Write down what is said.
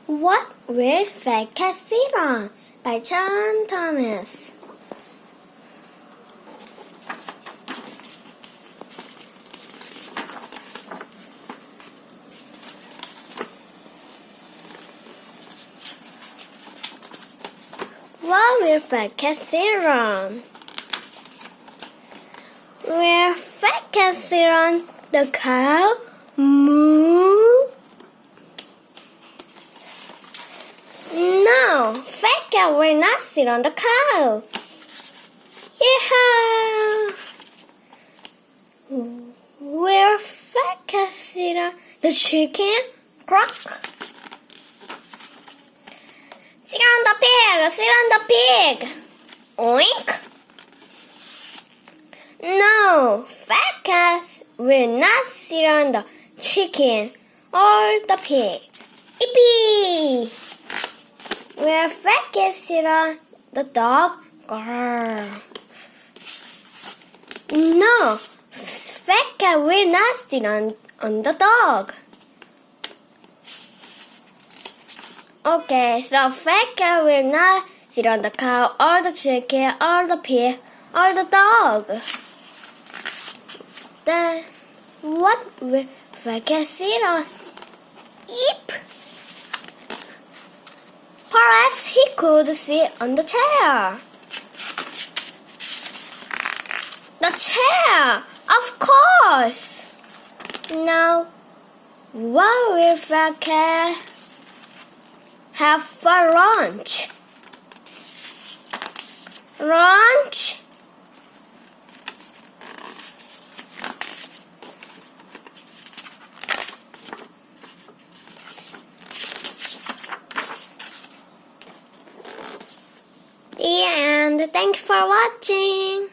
What will Fat Cat sit on? By John Thomas. What will Fat Cat sit on? Will Fat Cat sit on the cow? Moo? No, Fat Cat will not sit on the cow. Yeehaw! Will Fat Cat sit on the chicken? Croak. Sit on the pig! Sit on the pig! Oink! No, Fat Cat will not sit on the chicken or the pig. Yippee! Will Fat Cat sit on the dog? Grrr. No, Fat Cat will not sit on the dog. Okay, so Fat Cat will not sit on the cow or the chicken or the pig or the dog. Then what will Fat Cat sit on? Yip! Perhaps he could sit on the chair. The chair! Of course! Now, what will Fat Cat have for lunch? Lunch? The end. Thank you for watching.